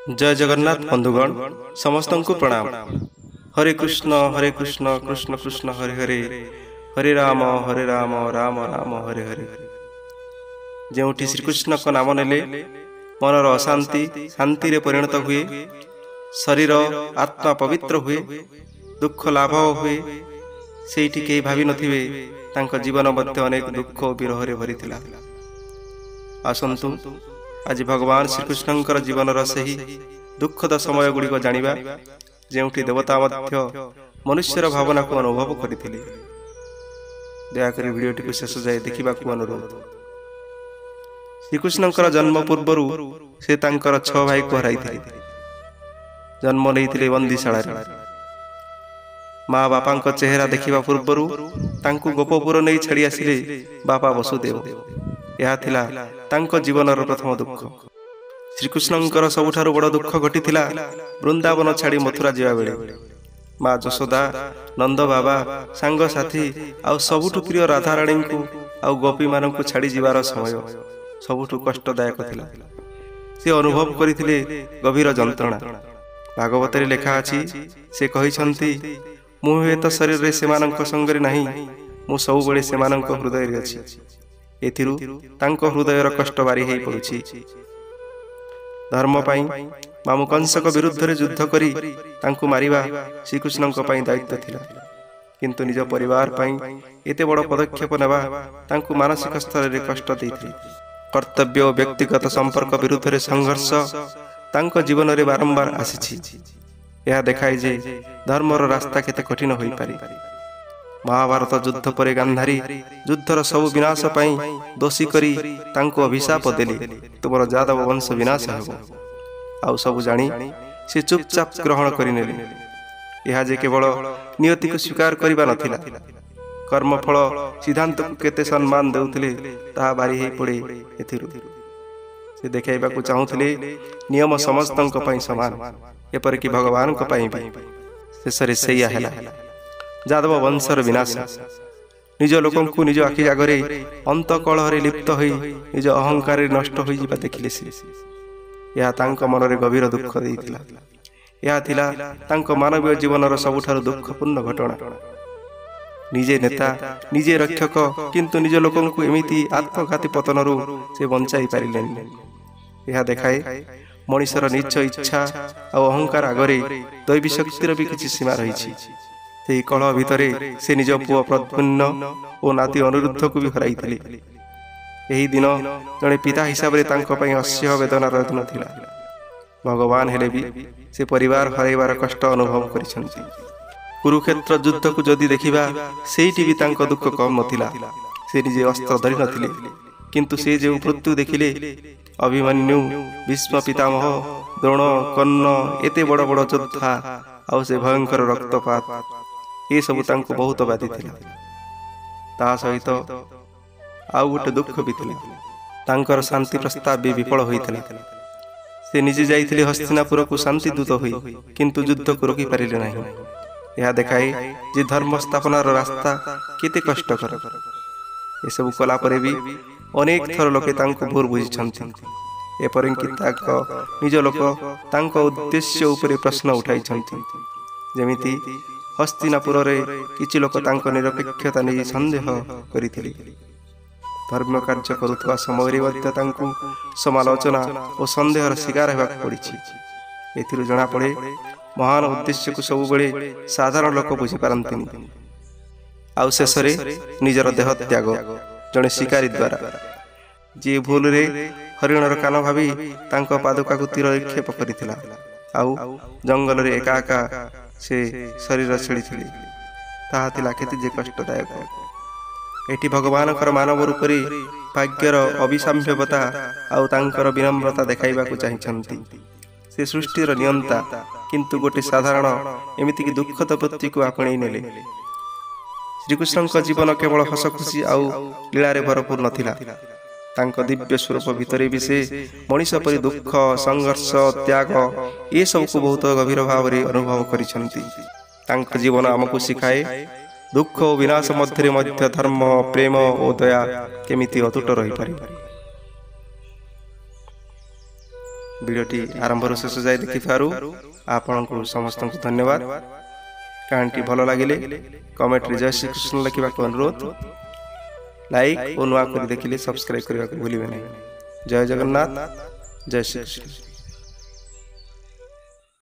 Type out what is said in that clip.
जय जगन्नाथ बंधुगण समस्त को प्रणाम। हरे कृष्ण कृष्ण कृष्ण हरे हरे, हरे राम राम राम हरे हरे। जोठी श्रीकृष्ण को नाम नेले मनर अशांति शांति रे परिणत हुए, शरीर आत्मा पवित्र हुए, दुख लाभ हुए। सेठी के भावी नथिबे तांको जीवन मध्य अनेक दुख और विरह रे भरी थिला। आसंतु आज भगवान श्रीकृष्णंकर जीवनर सही दुखद समय गुड़िक जानिबा, जेउठी देवता मध्य मनुष्यर भावना को अनुभव करथिले। दयाकरी वीडियोटी को शेष जाए देखा अनुरोध। श्रीकृष्णंकर जन्म पूर्वर से तांकर 6 भाई को हराई थे। जन्म नहीं बंदीशाला। माँ बापा चेहरा देखा पूर्वर तांकु गोपपुर नहीं छाड़ी आसिले बापा वसुदेव। यह थिला तांको जीवनर प्रथम दुख। श्रीकृष्णंकर सबुठारु बड़ दुख घटिथिला वृंदावन छाड़ी मथुरा जावा बेले। माँ जशोदा, नंद बाबा, सांग साथी आउ सबुठु प्रिय राधाराणी को आउ गोपी मानकु छाड़ी जीवार समय सबुठु कष्टदायक थिला। से अनुभव करथिले गभीर जंत्रणा। भागवत रे लेखा अछि, से कहिसंती मु हेत शरीर रे सेमानंक संगरे नाही, मु सब बेले सेमानंक हृदय रे अछि। एथिरु तांको हृदयर कष्ट बारी हेई पड़ुछि। धर्म पाई मामु कंसक विरुद्ध रे युद्ध करी तांको मारिबा श्रीकृष्णंक पाई दायित्व थिला, किंतु निज परिवार पाई एते बड़ पदक्षेप नेबा तांको मानसिक स्तर रे कष्ट देइथि। कर्तव्य और व्यक्तिगत संपर्क विरुद्ध रे संघर्ष तांको जीवन रे बारंबार आसीछि। यह देखाई जे धर्मर रास्ता केते कठिन होई पारि। महाभारत युद्ध पर गांधारी युद्धर सब विनाश पाई दोषी करी तांको अभिशाप देली, तुमर जादव वंश विनाश हेबो। आउ सब जानी से चुपचाप ग्रहण करिनेले। यह जे केवल नियति को स्वीकार करिबा नथिला, कर्मफल सिद्धांत को केते सम्मान देउथिले ताहा बारी हेई पड़े। एथिरु से देखाइबा को चाहुथिले नियम समस्तंक पाई समान, एपर कि भगवान को पाई भी। शेषरे सेया हैला जादव वंशर विनाश। निज लोकं को निज आखि आगरे अंत कलहरे लिप्त होई निज अहंकार नष्ट होई जिबा देखिले से या तांको मन रे गभीर दुख देइतिला। या थिला तांको मानवीय जीवनर सबुठारु दुखपूर्ण घटना। निजे नेता निजे रक्षक, किंतु निज लोकं को एमिति आत्मघाती पतनरु से बंचाई पारिलेन। यह देखाए मनुष्यर निज इच्छा और अहंकार आगरे दैवी शक्तिर भी किछि सीमा रहिछि। से कलह भितरे से निज पुओ प्रद्युम्न और नाती अनिरुद्ध को भी हराई थिले। यही दिन जड़े पिता हिसाब रे तांको पई अस्य वेदनार दिन थिला। भगवान हेले भी से परिवार हराइबार कष्ट अनुभव करिसंती। कुरुक्षेत्र युद्ध को जदि देखिबा सेठी भी तांको दुख कम नथिला। से निजे अस्त्र धरि नथिले, किंतु से जे मृत्यु देखिले अभिमन्यु, भीष्म पितामह, द्रोण, कर्ण एते बड़ बड़ योद्धा आउ से भयंकर रक्तपात ये सब तांको बहुत बाधी थिला। ता सहित आउ गोटे दुख भी थिला, तांकर शांति प्रस्ताव भी विफल होइथिला। से निजे जाइथिले हस्तिनापुर को शांति दूत होई, किंतु युद्ध को रोकी पारिले नाही। यह देखाई जे धर्म स्थापनार रास्ता केते कष्टकर। ए सब कला परे भी अनेक थर लोके तांको भूर बुझिछंती। एपरिंकि ताको निज लोक तांको उद्देश्य उपरे प्रश्न उठाइछंती। जेमिति हस्तिनापुर रे किछि लोक तांको निरपेक्षता नै संदेह करिथिले। धर्म कार्य करुवा समय रे मध्य तांको समालोचना और संदेहर शिकार हेबाक पड़िछि। एथिरु जणा पड़े महान उद्देश्य को सब बेले साधारण लोक बुझी पारंतिनी। आउ शेषरे निजर देह त्याग जणे शिकारी द्वारा, जे भूल रे हरिणर कान भावी तांको पादुका को तीर निक्षेप करिथिला। आउ जंगल रे एका एका से शरीर छेड़िथिले। ताहा थिला केते जे कष्टदायक। एठी भगवान कर मानव रूप रे भाग्यर अभिसाम्यवता आउ तांकर विनम्रता देखाइबा को चाहिछंती। से सृष्टिर नियंता, किंतु गोटे साधारण एमिति कि दुखद वृत्ति को आपणै नेले। श्रीकृष्ण का जीवन केवल हस खुशी आउ लीला भरपूर नथिला। तांको दिव्य स्वरूप भितरे भी से मनीष परि दुख, संघर्ष, त्याग ये सब को बहुत गभीर भाव रे अनुभव करिसंती। तांको जीवन हमको सिखाए दुख और विनाश मध्य धर्म, प्रेम और दया केमिति अतुट रही पारे। ভিডিওটি ଆରମ୍ଭରୁ ଶେଷ ଯାଏ ଦେଖିଥିବାରୁ ଆପଣଙ୍କୁ ସମସ୍ତଙ୍କୁ ଧନ୍ୟବାଦ। କାହାଣୀଟି ଭଲ ଲାଗିଲେ କମେଣ୍ଟରେ ଜୟ ଶ୍ରୀକୃଷ୍ଣ ଲେଖିବାକୁ ଅନୁରୋଧ। ଲାଇକ୍ ଓ ନୂଆ କରି ଦେଖିଲେ ସବସ୍କ୍ରାଇବ୍ କରିବାକୁ ଭୁଲିବେ ନାହିଁ। ଜୟ ଜଗନ୍ନାଥ, ଜୟ ଶ୍ରୀକୃଷ୍ଣ।